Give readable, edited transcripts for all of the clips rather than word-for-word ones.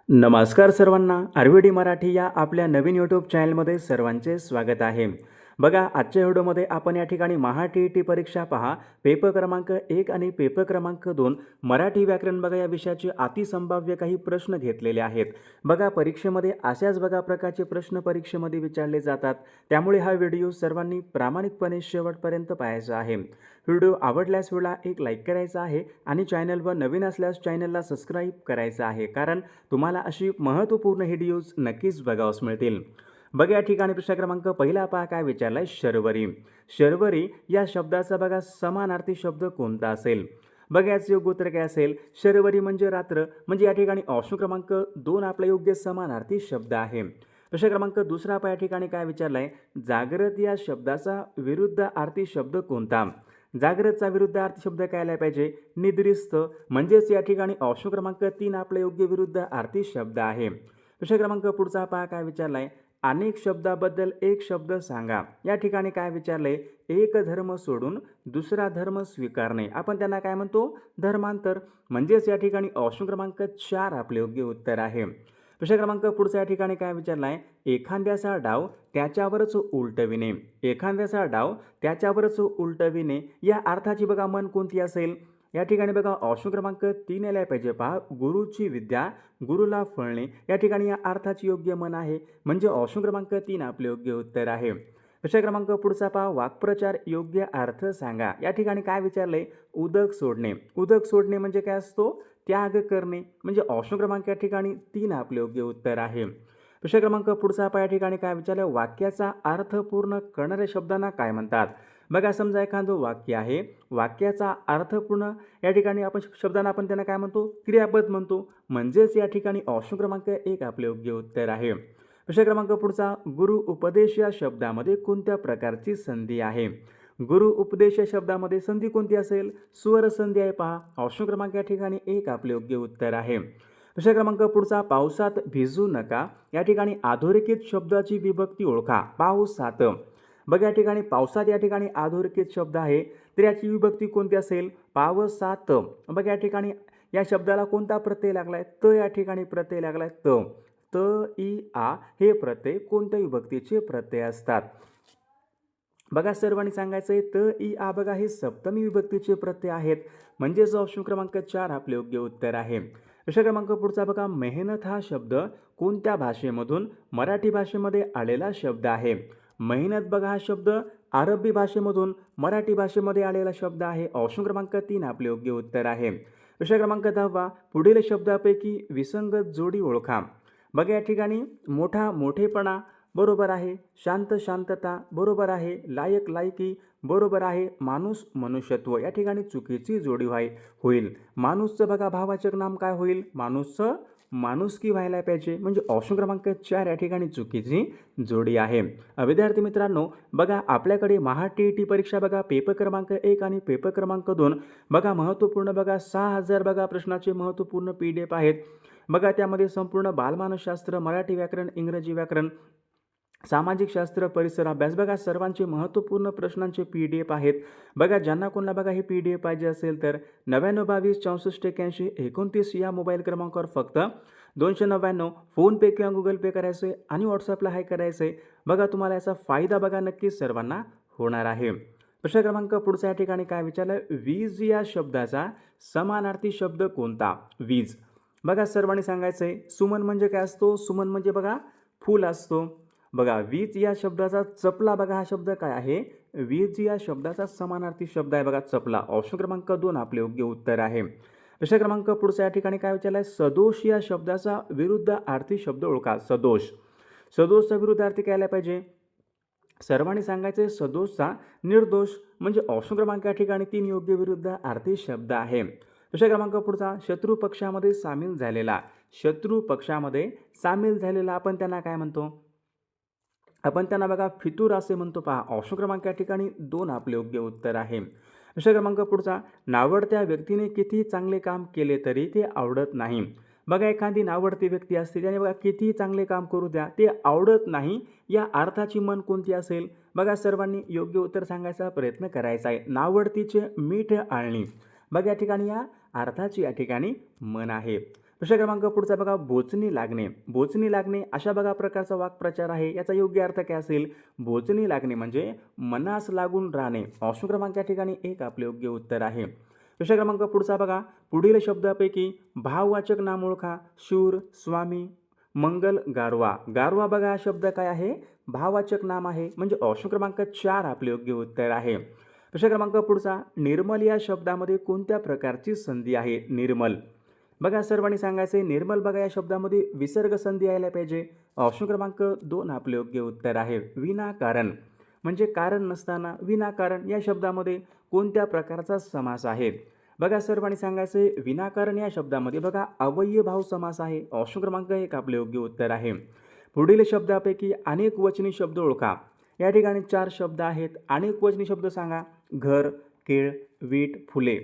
नमस्कार सर्वांना, आरवीडी मराठी या आपल्या नवीन यूट्यूब चॅनलमध्ये सर्वांचे स्वागत आहे. बघा, आजच्या व्हिडिओमध्ये आपण या ठिकाणी महा-टी-ई-टी परीक्षा पहा पेपर क्रमांक 1 आणि पेपर क्रमांक 2 मराठी व्याकरण बघा या विषयाचे अतिसंभाव्य काही प्रश्न घेतलेले आहेत. बघा, परीक्षेमध्ये अशाच बघा प्रकारचे प्रश्न परीक्षेमध्ये विचारले जातात. त्यामुळे हा व्हिडिओ सर्वांनी प्रामाणिकपणे शेवटपर्यंत पाहायचा आहे. व्हिडिओ आवडल्यास व्हिडिओला एक लाईक करायचा आहे आणि चॅनलवर नवीन असल्यास चॅनलला सबस्क्राईब करायचं आहे, कारण तुम्हाला अशी महत्त्वपूर्ण व्हिडिओज नक्कीच बघावयास मिळतील. बघा, या ठिकाणी प्रश्न क्रमांक पहिला पहा काय विचारलाय. शर्वरी. शर्वरी या शब्दाचा बघा समानार्थी शब्द कोणता असेल? बघा, याचे योग्य उत्तर काय असेल? शर्वरी म्हणजे रात्र, म्हणजे या ठिकाणी ऑप्शन क्रमांक 2 आपला योग्य समानार्थी शब्द आहे. प्रश्न क्रमांक दुसरा पहा, या ठिकाणी काय विचारलाय. जागृत या शब्दाचा विरुद्धार्थी शब्द कोणता? जागृतचा विरुद्धार्थी शब्द काय आला पाहिजे? निद्रिस्त, म्हणजेच या ठिकाणी ऑप्शन क्रमांक 3 आपला योग्य विरुद्धार्थी शब्द आहे. प्रश्न क्रमांक पुढचा पहा काय विचारलाय. अनेक शब्दाबद्दल एक शब्द सांगा. या ठिकाणी काय विचारलंय. एक धर्म सोडून दुसरा धर्म स्वीकारणे, आपण त्यांना काय म्हणतो? धर्मांतर, म्हणजेच या ठिकाणी ऑप्शन क्रमांक 4 आपले योग्य उत्तर आहे. प्रश्न क्रमांक पुढचा या ठिकाणी काय विचारलाय. एखाद्याचा डाव त्याच्यावरच उलटविणे. एखाद्याचा डाव त्याच्यावरच उलटविणे या अर्थाची बघा मन कोणती असेल? या ठिकाणी बघा ऑप्शन क्रमांक 3 यायला पाहिजे. पहा, गुरुची विद्या गुरुला फळणे, या ठिकाणी या अर्थाची योग्य मन आहे, म्हणजे ऑप्शन क्रमांक 3 आपले योग्य उत्तर आहे. प्रश्न क्रमांक पुढचा पहा. वाक्प्रचार योग्य अर्थ सांगा. या ठिकाणी काय विचारलंय. उदक सोडणे. उदक सोडणे म्हणजे काय असतो? त्याग करणे, म्हणजे ऑप्शन क्रमांक या ठिकाणी 3 आपले योग्य उत्तर आहे. प्रश्न क्रमांक पुढचा पहा. या ठिकाणी काय विचारलं. वाक्याचा अर्थ पूर्ण करणाऱ्या शब्दांना काय म्हणतात? बघा, समजा एखादं वाक्य आहे, वाक्याचा अर्थपूर्ण या ठिकाणी आपण शब्दांना आपण त्यांना काय म्हणतो? क्रियापद म्हणतो, म्हणजेच या ठिकाणी ऑप्शन क्रमांक 1 आपले योग्य उत्तर आहे. प्रश्न क्रमांक पुढचा. गुरु उपदेश या शब्दामध्ये कोणत्या प्रकारची संधी आहे? गुरु उपदेश या शब्दामध्ये संधी कोणती असेल? स्वर संधी आहे. पहा, ऑप्शन क्रमांक या ठिकाणी 1 आपले योग्य उत्तर आहे. प्रश्न क्रमांक पुढचा. पावसात भिजू नका. या ठिकाणी अधोरेखित शब्दाची विभक्ती ओळखा. पावसात. बघा, या ठिकाणी पावसात या ठिकाणी अधोरेखित शब्द आहे, तर याची विभक्ती कोणती असेल? पावसात. बघा, या ठिकाणी या शब्दाला कोणता प्रत्यय लागलाय? त या ठिकाणी प्रत्यय लागलाय. त त इ आ हे प्रत्यय कोणत्या विभक्तीचे प्रत्यय असतात? बघा, सर्वांनी सांगायचंय त इ आ बघा हे सप्तमी विभक्तीचे प्रत्यय आहेत, म्हणजेच ऑप्शन क्रमांक 4 आपले योग्य उत्तर आहे. प्रश्न क्रमांक पुढचा बघा. मेहनत हा शब्द कोणत्या भाषेमधून मराठी भाषेमध्ये आलेला शब्द आहे? मेहनत बघा हा शब्द अरबी भाषेमधून मराठी भाषेमध्ये आलेला शब्द आहे. ऑप्शन क्रमांक 3 आपले योग्य उत्तर आहे. प्रश्न क्रमांक 10. पुढील शब्दापैकी विसंगत जोडी ओळखा. बघा, या ठिकाणी मोठा मोठेपणा बरोबर आहे, शांत शांतता बरोबर आहे, लायक लायकी बरोबर आहे, माणूस मनुष्यत्व या ठिकाणी चुकीची जोडी होईल. माणूसचं बघा भाववाचक नाम काय होईल? माणूसचं माणुसकी व्हायला पाहिजे, म्हणजे ऑप्शन क्रमांक 4 या ठिकाणी चुकीची जोडी आहे. विद्यार्थी मित्रांनो, बघा आपल्याकडे महा-टी-ई-टी परीक्षा बघा पेपर क्रमांक 1 आणि पेपर क्रमांक 2 बघा महत्त्वपूर्ण बघा 6000 बघा प्रश्नाचे महत्त्वपूर्ण PDF आहेत. बघा, त्यामध्ये संपूर्ण बालमानसशास्त्र, मराठी व्याकरण, इंग्रजी व्याकरण, सामाजिक शास्त्र, परिसर अभ्यास बघा सर्वांचे महत्त्वपूर्ण प्रश्नांचे PDF आहेत. बघा, ज्यांना कोणाला बघा हे PDF पाहिजे असेल तर 9922 64 81 29 या मोबाईल क्रमांकावर फक्त 299 फोनपे किंवा गुगल पे करायचं आहे आणि व्हॉट्सअपला हाय करायचं आहे. बघा, तुम्हाला याचा फायदा बघा नक्कीच सर्वांना होणार आहे. प्रश्न क्रमांक पुढचा या ठिकाणी काय विचारलं. वीज या शब्दाचा समानार्थी शब्द कोणता? वीज. बघा, सर्वांनी सांगायचं आहे. सुमन म्हणजे काय असतो? सुमन म्हणजे बघा फूल असतो. बघा, वीज या शब्दाचा चपला बघा हा शब्द काय आहे? वीज या शब्दाचा समानार्थी शब्द आहे बघा चपला. ऑप्शन क्रमांक 2 आपले योग्य उत्तर आहे. प्रश्न क्रमांक पुढचा या ठिकाणी काय विचारलाय. सदोष या शब्दाचा विरुद्धार्थी शब्द ओळखा. सदोष. सदोषचा विरुद्धार्थी काय आला पाहिजे? सर्वांनी सांगायचे सदोषचा निर्दोष, म्हणजे ऑप्शन क्रमांक या ठिकाणी 3 योग्य विरुद्धार्थी शब्द आहे. प्रश्न क्रमांक पुढचा. शत्रू पक्षामध्ये सामील झालेला. शत्रू पक्षामध्ये सामील झालेला आपण त्यांना काय म्हणतो? आपण त्यांना बघा फितूर असे म्हणतो. पहा, ऑप्शन क्रमांक या ठिकाणी 2 आपले योग्य उत्तर आहे. प्रश्न क्रमांक पुढचा. नावडत्या व्यक्तीने किती चांगले काम केले तरी ते आवडत नाही. बघा, एखादी नावडती व्यक्ती असते, त्याने बघा कितीही चांगले काम करू द्या ते आवडत नाही, या अर्थाची मन कोणती असेल? बघा, सर्वांनी योग्य उत्तर सांगायचा प्रयत्न करायचा आहे. नावडतीचे मीठ आळणी. बघा, या ठिकाणी या अर्थाची या ठिकाणी मन आहे. प्रश्न क्रमांक पुढचा बघा, बोचणी लागणे. बोचणी लागणे अशा बघा प्रकारचा वाक्प्रचार आहे. याचा योग्य अर्थ काय असेल? बोचणी लागणे म्हणजे मनास लागून राहणे. ऑप्शन क्रमांक या ठिकाणी 1 आपले योग्य उत्तर आहे. प्रश्न क्रमांक पुढचा बघा, पुढील शब्दापैकी भाववाचक नाम ओळखा. शूर, स्वामी, मंगल, गारवा. गारवा बघा हा शब्द काय आहे? भाववाचक नाम आहे, म्हणजे ऑप्शन क्रमांक 4 आपले योग्य उत्तर आहे. प्रश्न क्रमांक पुढचा, निर्मल या शब्दामध्ये कोणत्या प्रकारची संधी आहे? निर्मल बघा सर्वांनी सांगायचे निर्मल बघा या शब्दामध्ये विसर्ग संधी यायला पाहिजे. ऑप्शन क्रमांक 2 आपले योग्य उत्तर आहे. विनाकारण म्हणजे कारण नसताना विनाकारण या शब्दामध्ये कोणत्या प्रकारचा समास आहे? बघा सर्वांनी सांगायचे विनाकारण या शब्दामध्ये बघा अव्ययभाव समास आहे. ऑप्शन क्रमांक 1 आपले योग्य उत्तर आहे. पुढील शब्दापैकी अनेक वचनी शब्द ओळखा. या ठिकाणी 4 शब्द आहेत. अनेक वचनी शब्द सांगा. घर, केळ, वीट, फुले.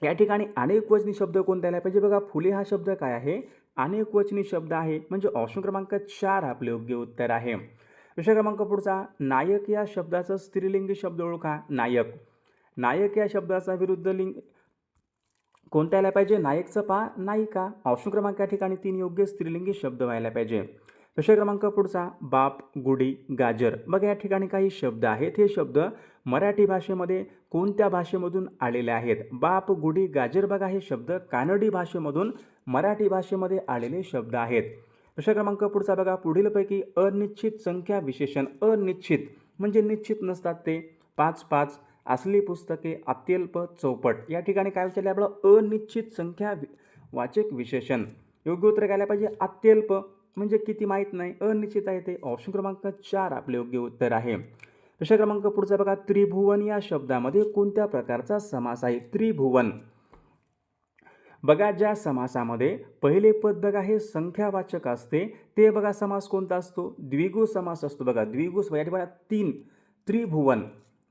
या ठिकाणी अनेक वचनी शब्द कोणता आला पाहिजे? बघा फुले हा शब्द काय आहे? अनेक वचनी शब्द आहे, म्हणजे ऑप्शन क्रमांक 4 आपले योग्य उत्तर आहे. प्रश्न क्रमांक पुढचा, नायक या शब्दाचा स्त्रीलिंगी शब्द ओळखा. नायक. नायक या शब्दाचा विरुद्ध लिंग कोणता यायला पाहिजे? नायकचं पहा नायिका. ऑप्शन क्रमांक या ठिकाणी 3 योग्य स्त्रीलिंगी शब्द व्हायला पाहिजे. प्रश्न क्रमांक पुढचा, बाप, गुढी, गाजर. बघा या ठिकाणी काही शब्द आहेत. हे शब्द मराठी भाषेमध्ये कोणत्या भाषेमधून आलेले आहेत? बाप, गुढी, गाजर बघा हे शब्द कानडी भाषेमधून मराठी भाषेमध्ये आलेले शब्द आहेत. प्रश्न क्रमांक पुढचा बघा, पुढीलपैकी अनिश्चित संख्या विशेषण. अनिश्चित म्हणजे निश्चित नसतात ते. 5-5, असली पुस्तके, अत्यल्प, चौपट. या ठिकाणी काय विचारले आपलं? अनिश्चित संख्या वाचक विशेषण. योग्य उत्तर काय पाहिजे? अत्यल्प म्हणजे किती माहीत नाही, अनिश्चित आहे ते. ऑप्शन क्रमांक 4 आपले योग्य उत्तर आहे. प्रश्न क्रमांक पुढचा बघा, त्रिभुवन या शब्दामध्ये कोणत्या प्रकारचा समास आहे? त्रिभुवन बघा ज्या समासामध्ये पहिले पद बघा हे संख्यावाचक असते ते बघा समास कोणता असतो? द्विगु समास असतो. बघा द्विगु या ठिकाणी 3 त्रिभुवन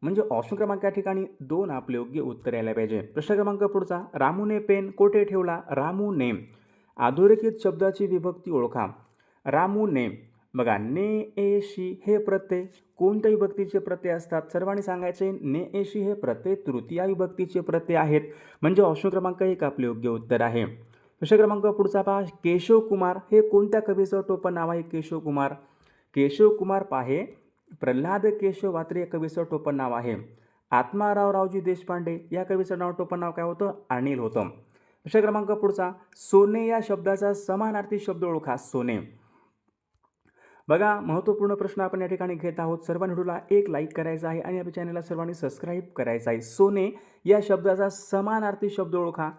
म्हणजे ऑप्शन क्रमांक या ठिकाणी 2 आपले योग्य उत्तर यायला पाहिजे. प्रश्न क्रमांक पुढचा, रामूने पेन कोठे ठेवला? रामूने. अधोरेखित शब्दाची विभक्ती ओळखा. रामूने बघा ने, ए, शी हे प्रत्यय कोणत्या विभक्तीचे प्रत्यय असतात? सर्वांनी सांगायचे ने, ए, शी हे प्रत्यय तृतीया विभक्तीचे प्रत्यय आहेत, म्हणजे ऑप्शन क्रमांक 1 आपले योग्य उत्तर आहे. प्रश्न क्रमांक पुढचा पहा, केशव कुमार हे कोणत्या कवीचं टोपण नाव आहे? केशव कुमार. केशव कुमार पाहे प्रल्हाद केशव वात्रे या कवीचं टोपण नाव आहे. आत्माराव रावजी देशपांडे या कवीचं टोपण नाव काय होतं? अनिल होतं. प्रश्न क्रमांक पुढचा, सोने या शब्दाचा समानार्थी शब्द ओळखा. सोने बघा महत्त्वपूर्ण प्रश्न आपण या ठिकाणी घेत आहोत. सर्वांनी व्हिडिओला एक लाईक करायचा आहे आणि आपल्या चॅनलला सर्वांनी सबस्क्राईब करायचं आहे. सोने या शब्दाचा समानार्थी शब्द ओळखा.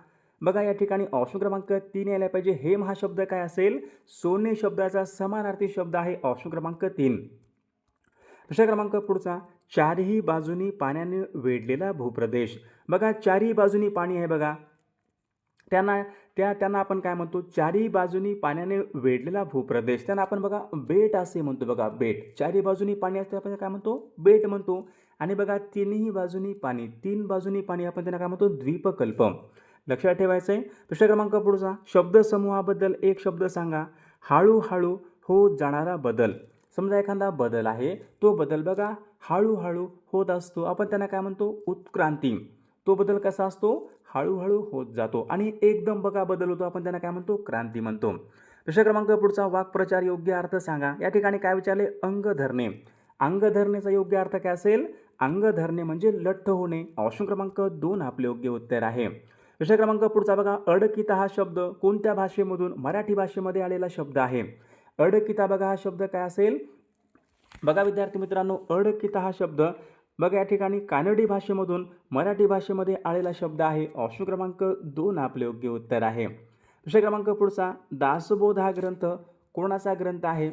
बघा या ठिकाणी ऑप्शन क्रमांक 3 यायला पाहिजे. हेम हा शब्द काय असेल? सोने शब्दाचा समानार्थी शब्द आहे. ऑप्शन क्रमांक 3. प्रश्न क्रमांक पुढचा, चारही बाजूनी पाण्याने वेढलेला भूप्रदेश. बघा चारही बाजूनी पाणी आहे बघा, त्यांना आपण काय म्हणतो? चारही बाजूनी पाण्याने वेढलेला भूप्रदेश. त्यांना आपण बघा बेट असे म्हणतो. बघा बेट, चारही बाजूनी पाणी असते आपण काय म्हणतो? बेट म्हणतो. आणि बघा तिन्ही बाजूनी पाणी, 3 बाजूनी पाणी आपण त्यांना काय म्हणतो? द्वीपकल्प. लक्षात ठेवायचं आहे. प्रश्न क्रमांक पुढचा, शब्दसमूहाबद्दल एक शब्द सांगा. हळूहळू होत जाणारा बदल. समजा एखादा बदल आहे, तो बदल बघा हळूहळू होत असतो, आपण त्यांना काय म्हणतो? उत्क्रांती. तो बदल कसा असतो? हळूहळू होत जातो. आणि एकदम बघा बदल होतो, आपण त्यांना काय म्हणतो? क्रांती म्हणतो. प्रश्न क्रमांक पुढचा, वाक्प्रचार योग्य अर्थ सांगा. या ठिकाणी काय विचारले? अंग धरणे. अंग धरणेचा योग्य अर्थ काय असेल? अंग धरणे म्हणजे लठ्ठ होणे. ऑप्शन क्रमांक 2 आपले योग्य उत्तर आहे. प्रश्न क्रमांक पुढचा बघा, अडकिता हा शब्द कोणत्या भाषेमधून? मराठी भाषेमध्ये आलेला शब्द आहे. अडकिता बघा हा शब्द काय असेल? बघा विद्यार्थी मित्रांनो, अडकिता हा शब्द बघा या ठिकाणी कानडी भाषेमधून मराठी भाषेमध्ये आलेला शब्द आहे. ऑप्शन क्रमांक 2 आपले योग्य उत्तर आहे. प्रश्न क्रमांक पुढचा, दासबोध हा ग्रंथ कोणाचा ग्रंथ आहे?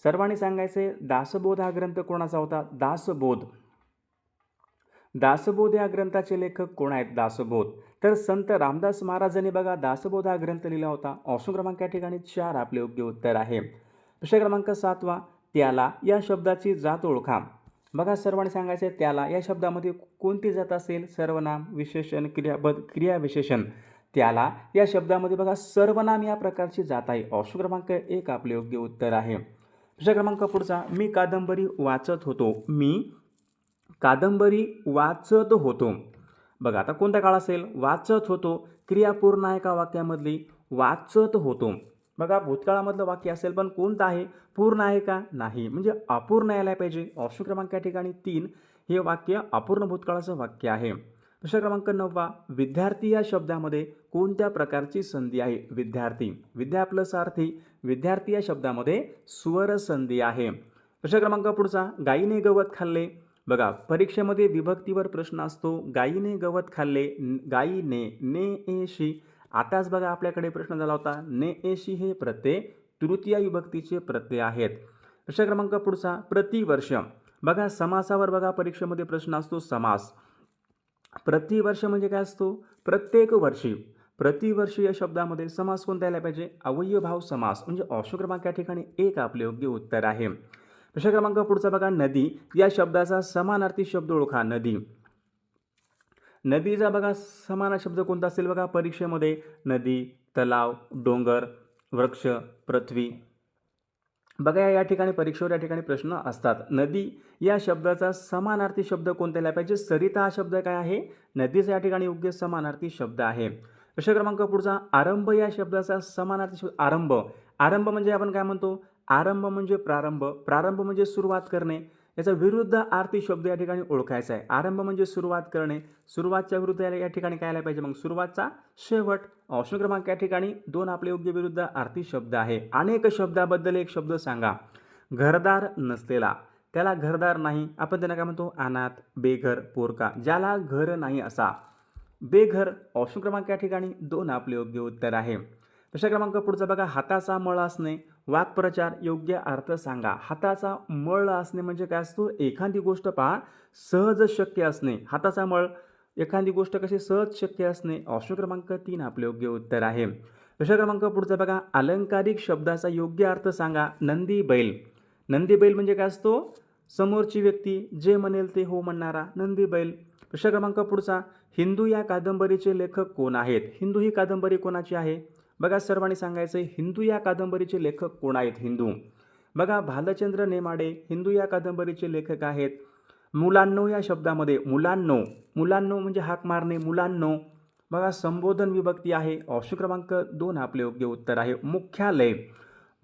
सर्वांनी सांगायचे दासबोध हा ग्रंथ कोणाचा होता? दासबोध. दासबोध या ग्रंथाचे लेखक कोण आहेत? दासबोध तर संत रामदास महाराजांनी बघा दासबोध हा ग्रंथ लिहिला होता. ऑप्शन क्रमांक या ठिकाणी 4 आपले योग्य उत्तर आहे. प्रश्न क्रमांक 7, त्याला या शब्दाची जात ओळखा. बघा सर्वांनी सांगायचे त्याला या शब्दामध्ये कोणती जात असेल? सर्वनाम, विशेषण, क्रियापद, क्रियाविशेषण. त्याला या शब्दामध्ये बघा सर्वनाम या प्रकारची जात आहे. ऑप्शन क्रमांक 1 आपले योग्य उत्तर आहे. प्रश्न क्रमांक पुढचा, मी कादंबरी वाचत होतो. मी कादंबरी वाचत होतो. बघा आता कोणता काळ असेल? वाचत होतो. क्रिया पूर्ण आहे का वाक्यामधली? वाचत होतो. बघा भूतकाळामधलं वाक्य असेल पण कोणतं आहे, पूर्ण आहे का, नाही, म्हणजे अपूर्ण यायला पाहिजे. ऑप्शन क्रमांक या ठिकाणी 3 हे वाक्य अपूर्ण भूतकाळाचं वाक्य आहे. प्रश्न क्रमांक 9 विद्यार्थी या शब्दामध्ये कोणत्या प्रकारची संधी आहे. विद्यार्थी, विद्या प्लस अर्थी, विद्यार्थी या शब्दामध्ये स्वर संधी आहे. प्रश्न क्रमांक पुढचा, गायीने गवत खाल्ले. बघा परीक्षेमध्ये विभक्तीवर प्रश्न असतो. गायीने गवत खाल्ले, गायीने, ने एशी. आताच बघा आपल्याकडे प्रश्न झाला होता, ने एशी हे प्रत्यय तृतीय विभक्तीचे प्रत्यय आहेत. प्रश्न क्रमांक पुढचा, प्रतिवर्ष. बघा समासावर बघा परीक्षेमध्ये प्रश्न असतो समास. प्रतिवर्ष म्हणजे काय असतो, प्रत्येक वर्षी. प्रतिवर्षी या शब्दामध्ये समास कोणता यायला पाहिजे, अवयभाव समास, म्हणजे ऑप्शन क्रमांक या ठिकाणी 1 आपले योग्य उत्तर आहे. प्रश्न क्रमांक पुढचा बघा, नदी या शब्दाचा समानार्थी शब्द ओळखा. नदी, नदीचा बघा समान शब्द कोणता असेल बघा परीक्षेमध्ये, नदी, तलाव, डोंगर, वृक्ष, पृथ्वी. बघा या ठिकाणी परीक्षेवर या ठिकाणी प्रश्न असतात. नदी या शब्दाचा समानार्थी शब्द कोणता यायला पाहिजे, सरिता हा शब्द काय आहे, नदीचा या ठिकाणी योग्य समानार्थी शब्द आहे. प्रश्न क्रमांक पुढचा, आरंभ या शब्दाचा समानार्थी शब्द. आरंभ, आरंभ म्हणजे आपण काय म्हणतो, आरंभ म्हणजे प्रारंभ, प्रारंभ म्हणजे सुरुवात करणे. याचा विरुद्ध अर्थी शब्द या ठिकाणी ओळखायचा आहे. आरंभ म्हणजे सुरुवात करणे, सुरुवातच्या विरुद्ध या ठिकाणी काय यायला पाहिजे, मग सुरुवातचा शेवट. ऑप्शन क्रमांक या ठिकाणी 2 आपले योग्य विरुद्ध अर्थी शब्द आहे. अनेक शब्दाबद्दल एक शब्द सांगा. घरदार नसलेला, त्याला घरदार नाही, आपण त्यांना काय म्हणतो, अनाथ, बेघर, पोरका, ज्याला घर नाही असा. बेघर, ऑप्शन क्रमांक या ठिकाणी 2 आपले योग्य उत्तर आहे. प्रश्न क्रमांक पुढचा बघा, हाताचा मळ असणे. वाक्प्रचार, योग्य अर्थ सांगा. हाताचा मळ असणे म्हणजे काय असतो, एखादी गोष्ट पहा सहज शक्य असणे. हाताचा मळ, एखादी गोष्ट कशी सहज शक्य असणे. ऑप्शन क्रमांक 3 आपले योग्य उत्तर आहे. प्रश्न क्रमांक पुढचा बघा, अलंकारिक शब्दाचा योग्य अर्थ सांगा. नंदी बैल, नंदी बैल म्हणजे काय असतो, समोरची व्यक्ती जे म्हणेल ते हो म्हणणारा, नंदी बैल. प्रश्न क्रमांक पुढचा, हिंदू या कादंबरीचे लेखक कोण आहेत. हिंदू ही कादंबरी कोणाची आहे, बघा सर्वांनी सांगायचं, हिंदू या कादंबरीचे लेखक कोण आहेत. हिंदू, बघा भालचंद्र नेमाडे हिंदू या कादंबरीचे लेखक आहेत. मुलांनो या शब्दामध्ये, मुलांनो, मुलांनो म्हणजे हाक मारणे, मुलांनो. बघा संबोधन विभक्ती आहे. ऑप्शन क्रमांक 2 आपले योग्य उत्तर आहे. मुख्यालय,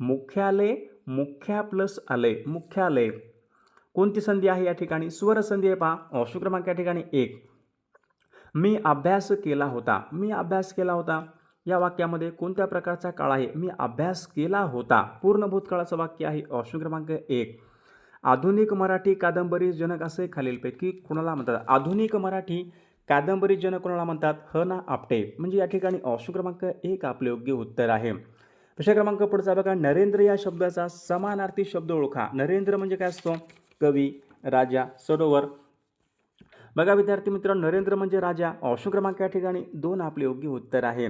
मुख्यालय, मुख्या प्लस आलय, मुख्यालय. कोणती संधी आहे या ठिकाणी, स्वर संधी आहे पहा. ऑप्शन क्रमांक या ठिकाणी 1. मी अभ्यास केला होता, मी अभ्यास केला होता. या वाक्यामध्ये कोणत्या प्रकारचा काळ आहे, मी अभ्यास केला होता, पूर्ण भूतकाळाचं वाक्य आहे. ऑप्शन क्रमांक 1. आधुनिक मराठी कादंबरी जनक असे खालीलपैकी कोणाला म्हणतात. आधुनिक मराठी कादंबरी जनक कोणाला म्हणतात, ह ना आपटे, म्हणजे या ठिकाणी ऑप्शन क्रमांक 1 आपले योग्य उत्तर आहे. प्रश्न क्रमांक पुढचा बघा, नरेंद्र या शब्दाचा समानार्थी शब्द ओळखा. नरेंद्र म्हणजे काय असतो, कवी, राजा, सरोवर. बघा विद्यार्थी मित्रांनो, नरेंद्र म्हणजे राजा. ऑप्शन क्रमांक या ठिकाणी 2 आपले योग्य उत्तर आहे.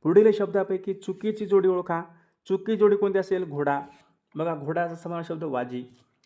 पुढील शब्दापैकी चुकीची जोडी ओळखा. चुकी जोडी कोणती असेल, घोडा. बघा घोडाचा समान शब्द वाजी.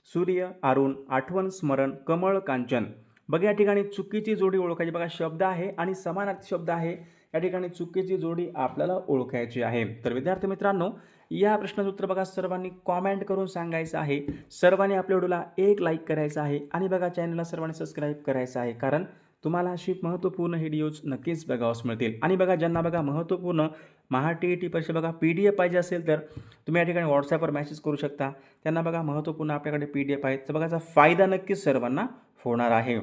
सूर्य, अरुण, आठवण, स्मरण, कमळ, कांचन. बघा या ठिकाणी चुकीची जोडी ओळखायची. बघा शब्द आहे आणि समानार्थी शब्द आहे, या ठिकाणी चुकीची जोडी आपल्याला ओळखायची आहे. तर विद्यार्थी मित्रांनो, या प्रश्नाचं उत्तर बघा सर्वांनी कॉमेंट करून सांगायचं आहे. सर्वांनी आपल्या व्हिडिओला एक लाईक करायचं आहे आणि बघा चॅनलला सर्वांनी सबस्क्राईब करायचं आहे, कारण तुम्हाला अशी महत्त्वपूर्ण व्हिडिओज नक्कीच बघावस मिळतील. आणि बघा ज्यांना बघा महत्त्वपूर्ण महाटीईटी परीक्षा बघा PDF पाहिजे असेल तर तुम्ही या ठिकाणी व्हॉट्सॲपवर मेसेज करू शकता. त्यांना बघा महत्त्वपूर्ण आपल्याकडे PDF आहे, तर बघाचा फायदा नक्कीच सर्वांना होणार आहे.